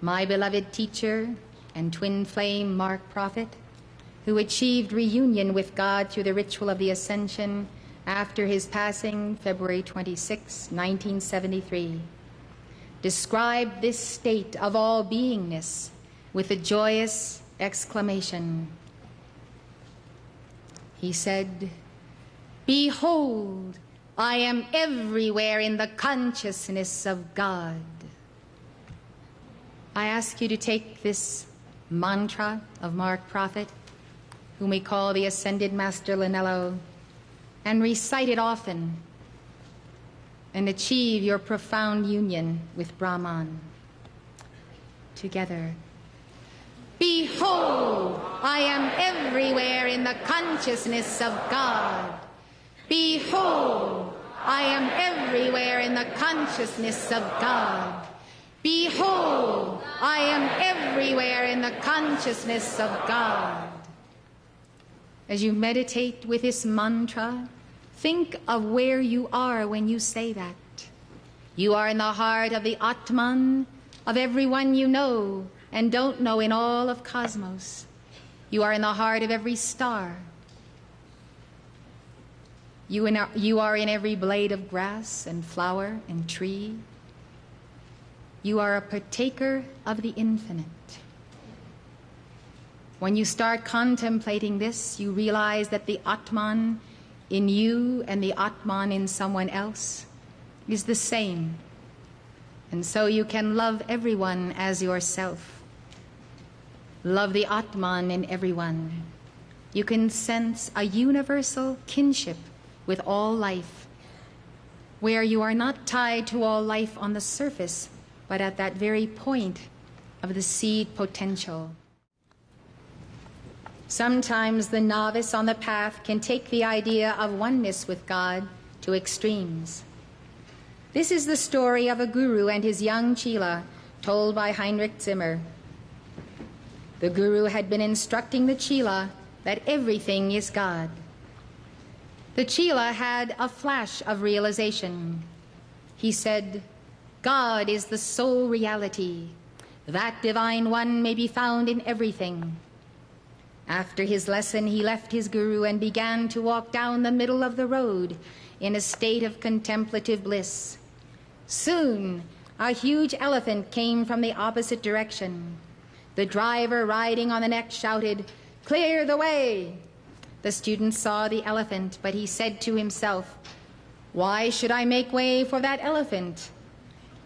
my beloved teacher and twin flame Mark Prophet, who achieved reunion with God through the ritual of the Ascension after his passing February 26, 1973, described this state of all beingness with a joyous exclamation. He said, "Behold, I am everywhere in the consciousness of God." I ask you to take this mantra of Mark Prophet, whom we call the Ascended Master Lanello, and recite it often and achieve your profound union with Brahman. Together. Behold, I am everywhere in the consciousness of God. Behold, I am everywhere in the consciousness of God. Behold, I am everywhere in the consciousness of God. As you meditate with this mantra, think of where you are when you say that. You are in the heart of the Atman, of everyone you know and don't know in all of cosmos. You are in the heart of every star. You are in every blade of grass and flower and tree. You are a partaker of the infinite. When you start contemplating this, you realize that the Atman in you and the Atman in someone else is the same. And so you can love everyone as yourself. Love the Atman in everyone. You can sense a universal kinship with all life, where you are not tied to all life on the surface, but at that very point of the seed potential. Sometimes the novice on the path can take the idea of oneness with God to extremes. This is the story of a guru and his young Chela, told by Heinrich Zimmer. The guru had been instructing the Chela that everything is God. The Chela had a flash of realization. He said, "God is the sole reality. That divine one may be found in everything." After his lesson, he left his guru and began to walk down the middle of the road in a state of contemplative bliss. Soon, a huge elephant came from the opposite direction. The driver riding on the neck shouted, "Clear the way!" The student saw the elephant, but he said to himself, "Why should I make way for that elephant?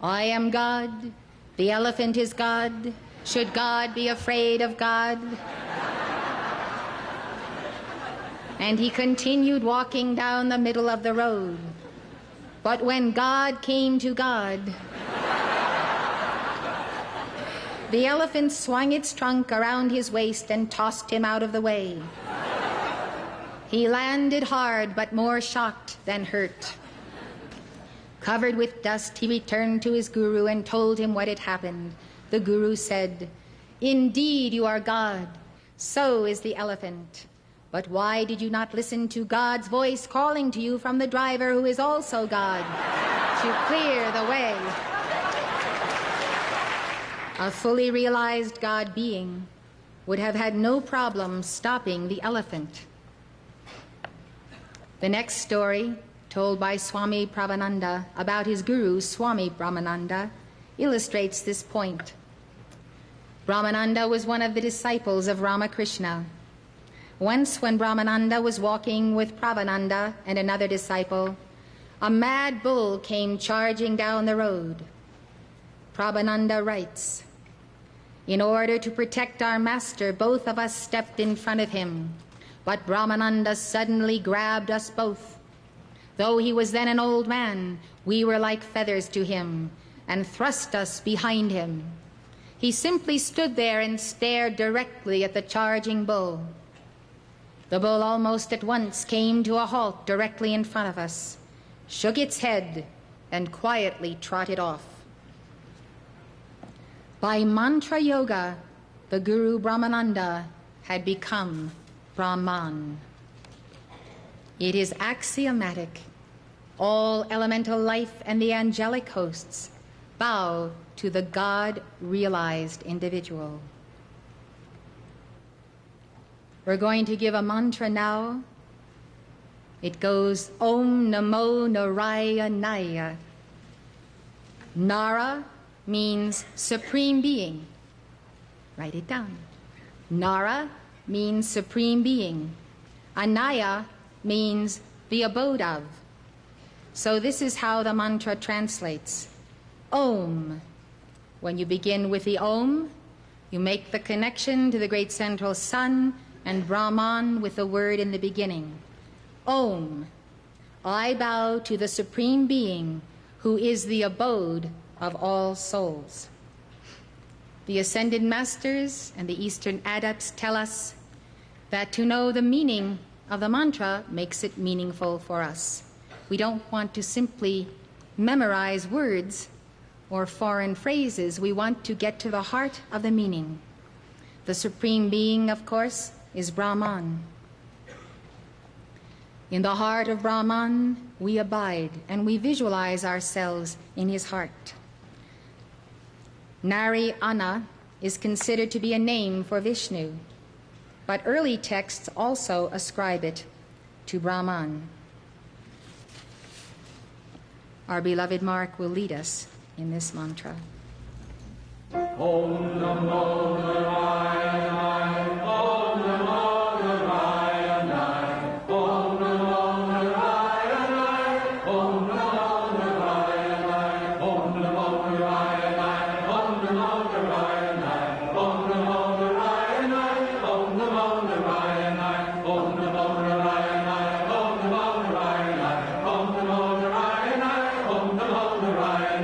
I am God. The elephant is God. Should God be afraid of God?" And he continued walking down the middle of the road. But when God came to God, the elephant swung its trunk around his waist and tossed him out of the way. He landed hard, but more shocked than hurt. Covered with dust, he returned to his guru and told him what had happened. The guru said, "Indeed, you are God. So is the elephant. But why did you not listen to God's voice calling to you from the driver, who is also God, to clear the way?" A fully realized God being would have had no problem stopping the elephant. The next story, told by Swami Prabhananda about his guru, Swami Brahmananda, illustrates this point. Brahmananda was one of the disciples of Ramakrishna. Once when Brahmananda was walking with Prabhananda and another disciple, a mad bull came charging down the road. Prabhananda writes, "In order to protect our master, both of us stepped in front of him, but Brahmananda suddenly grabbed us both. Though he was then an old man, we were like feathers to him, and thrust us behind him. He simply stood there and stared directly at the charging bull. The bull almost at once came to a halt directly in front of us, shook its head, and quietly trotted off." By mantra yoga, the Guru Brahmananda had become Brahman. It is axiomatic. All elemental life and the angelic hosts bow to the God-realized individual. We're going to give a mantra now. It goes Om Namo Narayana. Nara means supreme being. Write it down. Nara means supreme being. Anaya means the abode of. So this is how the mantra translates. Om. When you begin with the Om, you make the connection to the great central sun and Brahman with the word in the beginning. Om. I bow to the supreme being who is the abode of all souls. The Ascended Masters and the Eastern Adepts tell us that to know the meaning of the mantra makes it meaningful for us. We don't want to simply memorize words or foreign phrases. We want to get to the heart of the meaning. The Supreme Being, of course, is Brahman. In the heart of Brahman, we abide and we visualize ourselves in his heart. Narayana is considered to be a name for Vishnu, but early texts also ascribe it to Brahman. Our beloved Mark will lead us in this mantra. Om Namo Narayana, Om Namo Narayana, Om Namo Narayana, Om Namo Narayana, Om Namo Narayana, Om Namo Narayana, Om Namo Narayana, Om Namo Narayana, Om Namo Narayana, Om Namo Narayana, Om Namo Narayana, Om Namo Narayana, Om Namo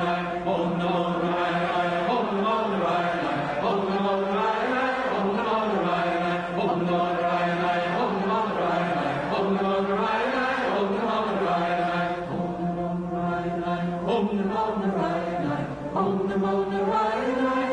Om Namo Narayana, Om Namo Narayana.